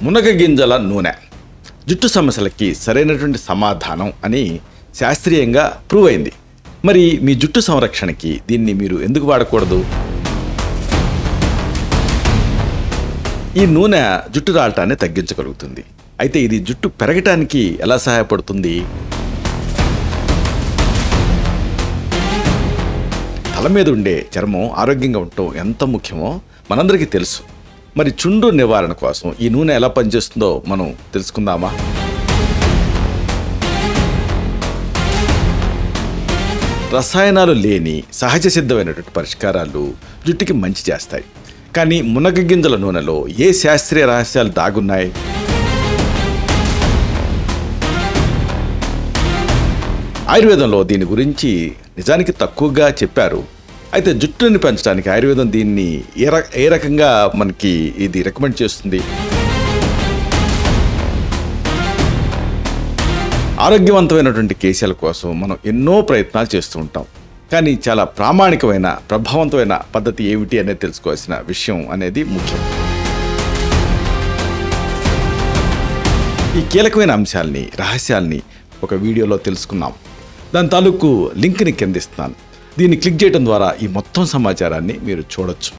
మునగ గింజల నూనె జుట్టు సమస్యలకి సరైనటువంటి సమాధానం అని శాస్త్రీయంగా ప్రూవ్ అయింది. మరి మీ జుట్టు సంరక్షణకి దీన్ని మీరు ఎందుకు వాడకూడదు? ఈ నూనె జుట్టు రాలటాన్ని తగ్గించగలుగుతుంది. అయితే ఇది జుట్టు పెరగటానికి ఎలా సహాయపడుతుంది? తల మీద ఉండే చర్మం ఆరోగ్యంగా ఉండటం ఎంత ముఖ్యమో మనందరికీ తెలుసు. మరి చుండ్రు నివారణ కోసం ఈ నూనె ఎలా పనిచేస్తుందో మనం తెలుసుకుందామా? రసాయనాలు లేని సహజ సిద్ధమైనటువంటి పరిష్కారాలు జుట్టుకి మంచి చేస్తాయి. కానీ మునగ గింజల నూనెలో ఏ శాస్త్రీయ రహస్యాలు దాగున్నాయి? ఆయుర్వేదంలో దీని గురించి నిజానికి తక్కువగా చెప్పారు. అయితే జుట్టుని పెంచడానికి ఆయుర్వేదం దీన్ని ఏ రకంగా మనకి ఇది రికమెండ్ చేస్తుంది? ఆరోగ్యవంతమైనటువంటి కేశాల కోసం మనం ఎన్నో ప్రయత్నాలు చేస్తూ ఉంటాం. కానీ చాలా ప్రామాణికమైన ప్రభావవంతమైన పద్ధతి ఏమిటి అనేది తెలుసుకోవాల్సిన విషయం అనేది ముఖ్యం. ఈ కీలకమైన అంశాలని రహస్యాల్ని ఒక వీడియోలో తెలుసుకున్నాం. దాని తాలూకు లింక్ని కింద ఇస్తున్నాను. దీన్ని క్లిక్ చేయడం ద్వారా ఈ మొత్తం సమాచారాన్ని మీరు చూడొచ్చు.